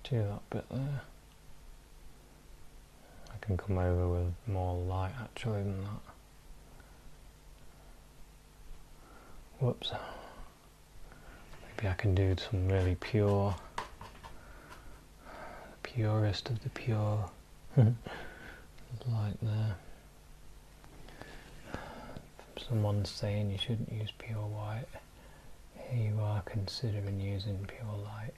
Speaker 1: Do that bit there. I can come over with more light actually than that. Whoops. Maybe I can do some really pure, the purest of the pure light there. Someone's saying you shouldn't use pure white. Here you are considering using pure light.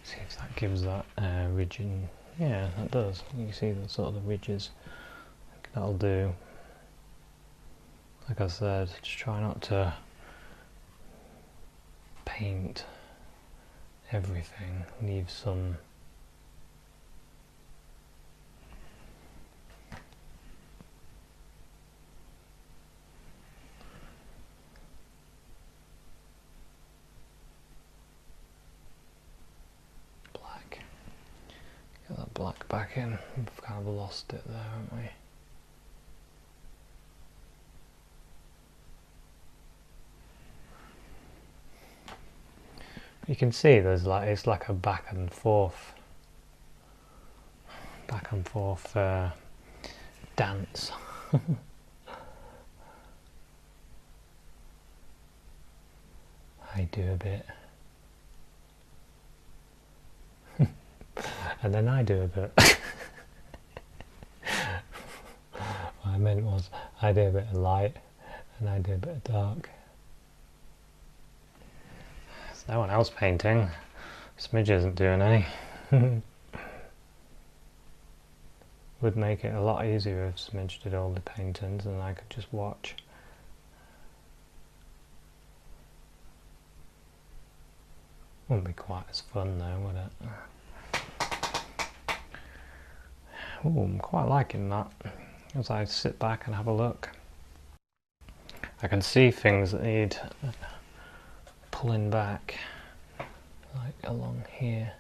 Speaker 1: See if that gives that ridge. Yeah, that does. You can see the sort of the ridges. That'll do. Like I said, just try not to paint everything. Leave some. Get that black back in. We've kind of lost it there, haven't we? You can see there's like, it's like a back and forth dance. I do a bit. And then I do a bit. What I meant was, I do a bit of light, and I do a bit of dark. There's no one else painting. Smidge isn't doing any. Would make it a lot easier if Smidge did all the paintings and I could just watch. Wouldn't be quite as fun though, would it? Ooh, I'm quite liking that. As I sit back and have a look, I can see things that need pulling back, like along here.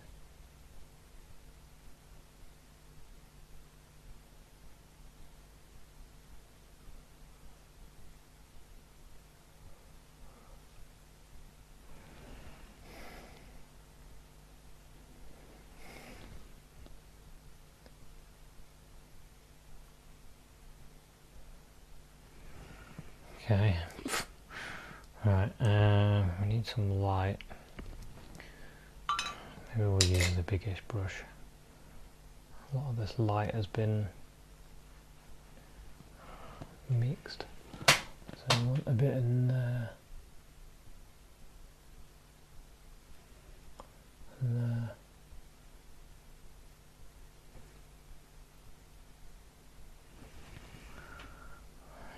Speaker 1: Okay, right, we need some light. Maybe we'll use the biggish brush. A lot of this light has been mixed, so I want a bit in there and there.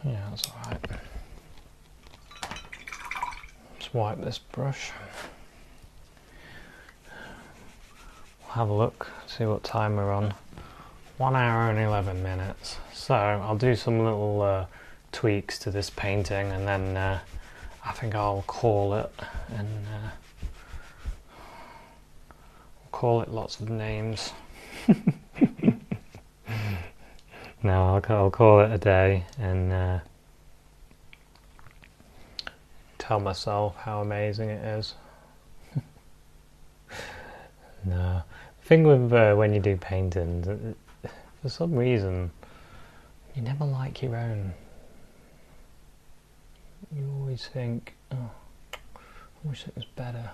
Speaker 1: Yeah, that's alright. Just wipe this brush. We'll have a look, see what time we're on. 1 hour and 11 minutes. So I'll do some little tweaks to this painting, and then I think I'll call it, and call it lots of names. No, I'll call it a day and tell myself how amazing it is. No, the thing with when you do paintings, for some reason, you never like your own. You always think, oh, I wish it was better.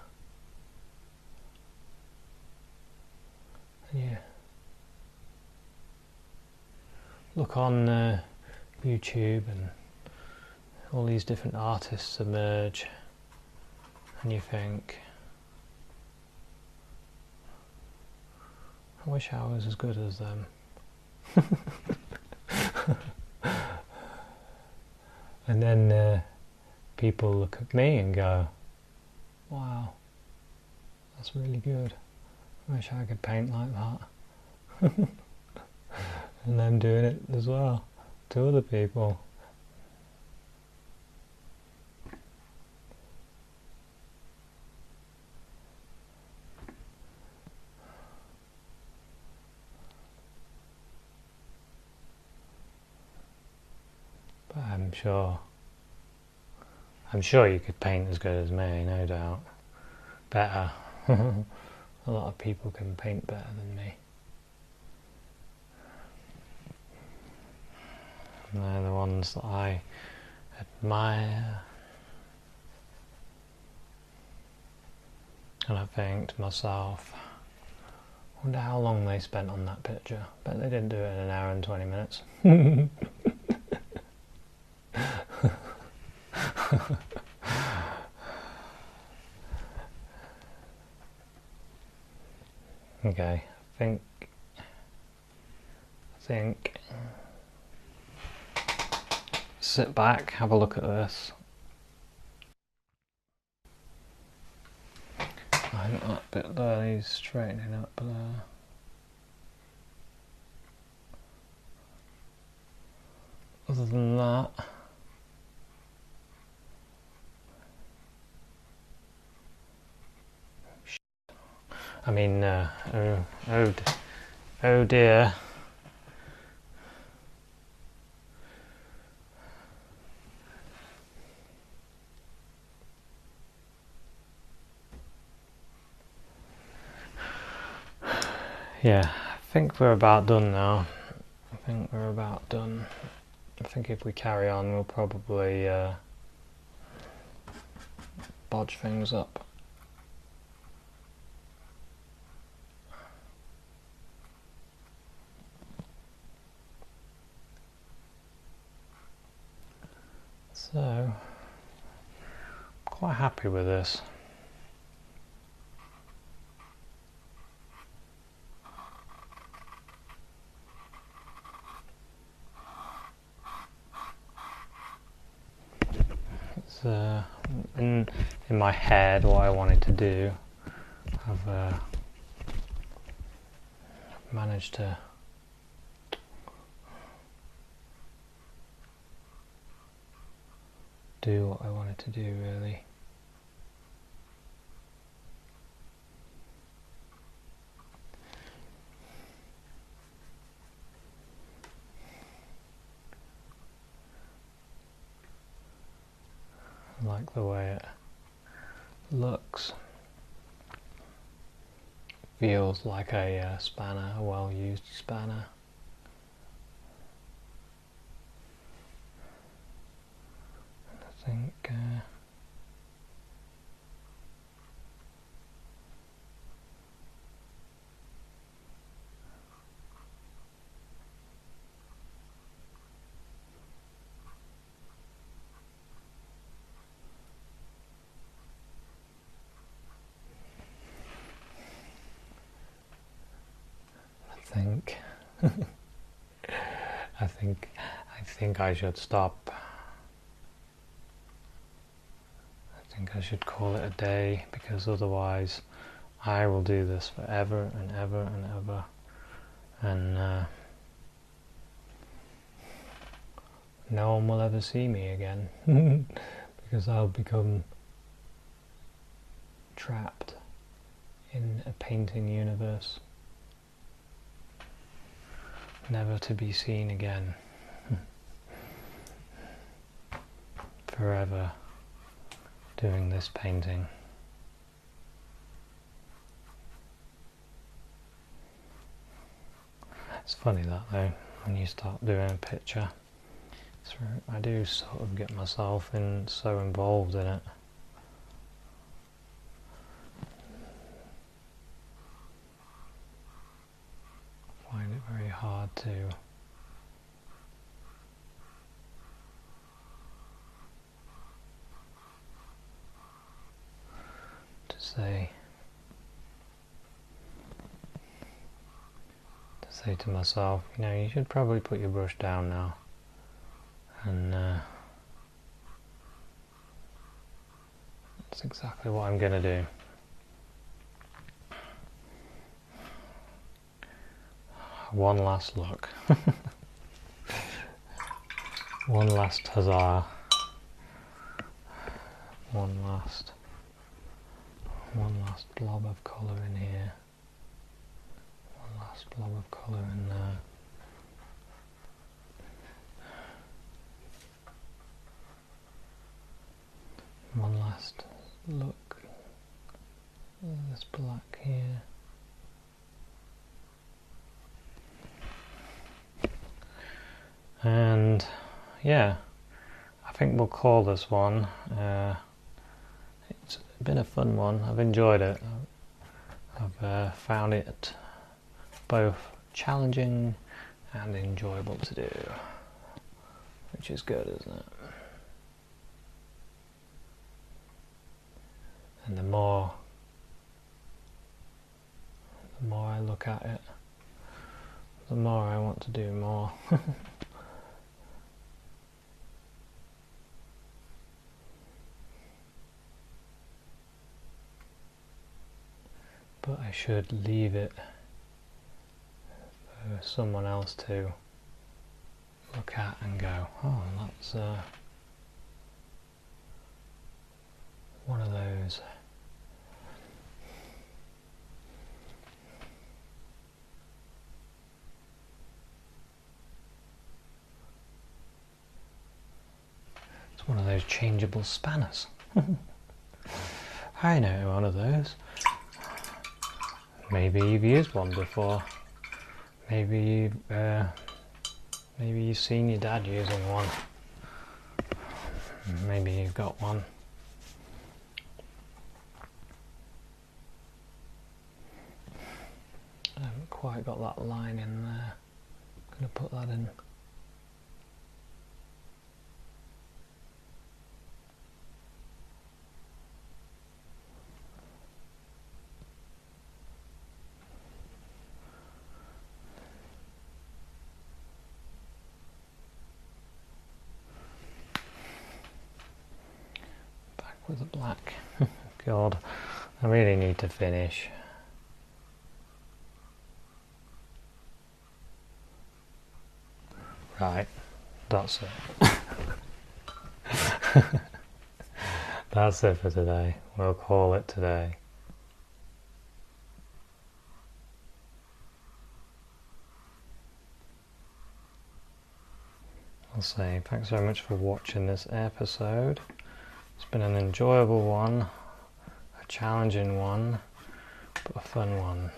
Speaker 1: Yeah. Look on YouTube and all these different artists emerge, and you think, I wish I was as good as them. And then people look at me and go, wow, that's really good. I wish I could paint like that. And I'm doing it as well to other people. But I'm sure you could paint as good as me, no doubt. Better. A lot of people can paint better than me. And they're the ones that I admire. And I think to myself, Wonder how long they spent on that picture. Bet they didn't do it in an hour and 20 minutes. Okay, I think sit back, have a look at this. I think that bit there needs straightening up there. Other than that, I mean, oh dear. Yeah, I think we're about done now. I think we're about done. I think if we carry on, we'll probably bodge things up. So, quite happy with this. It's in my head what I wanted to do. I've managed to do what I wanted to do, really. I like the way it looks. Feels like a spanner, a well-used spanner. I think I think I should stop. I think I should call it a day, because otherwise I will do this forever and ever and ever, and no one will ever see me again because I'll become trapped in a painting universe, never to be seen again. Forever doing this painting. It's funny that though, when you start doing a picture, I do sort of get myself so involved in it. I find it very hard to say to myself, you know, you should probably put your brush down now, and that's exactly what I'm going to do. One last look. One last huzzah. One last blob of colour in here. One last blob of colour in there. One last look. This black here. And yeah, I think we'll call this one. It's been a fun one. I've enjoyed it. I've found it both challenging and enjoyable to do, which is good, isn't it? And the more I look at it, the more I want to do more. But I should leave it for someone else to look at and go, oh, that's one of those. It's one of those changeable spanners. I know one of those. Maybe you've used one before. Maybe you've seen your dad using one. Maybe you've got one. I haven't quite got that line in there. I'm going to put that in. With the black. God, I really need to finish. Right, that's it. That's it for today. We'll call it today. I'll say thanks very much for watching this episode. It's been an enjoyable one, a challenging one, but a fun one.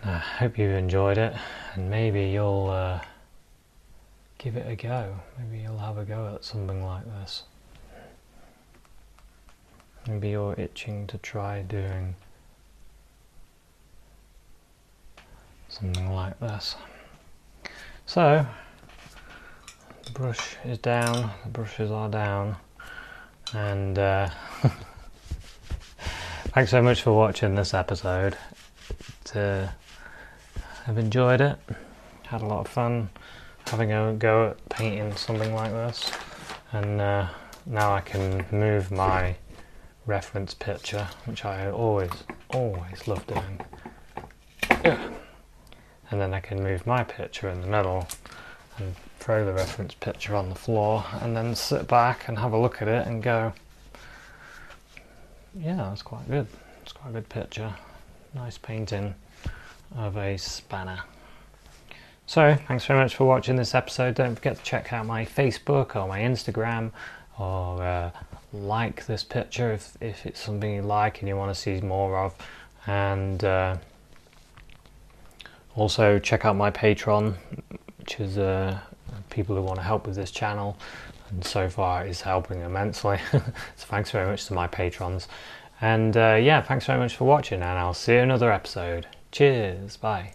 Speaker 1: And I hope you've enjoyed it, and maybe you'll give it a go. Maybe you'll have a go at something like this. Maybe you're itching to try doing something like this. So, the brush is down, the brushes are down, and thanks so much for watching this episode. I've enjoyed it, had a lot of fun having a go at painting something like this, and now I can move my reference picture, which I always love doing, and then I can move my picture in the middle and throw the reference picture on the floor, and then sit back and have a look at it and go, yeah, that's quite good. It's quite a good picture. Nice painting of a spanner. So, thanks very much for watching this episode. Don't forget to check out my Facebook or my Instagram, or like this picture if it's something you like and you want to see more of. And also check out my Patreon, which is people who want to help with this channel, and so far it's helping immensely. So thanks very much to my patrons, and yeah, thanks very much for watching, and I'll see you in another episode. Cheers, bye.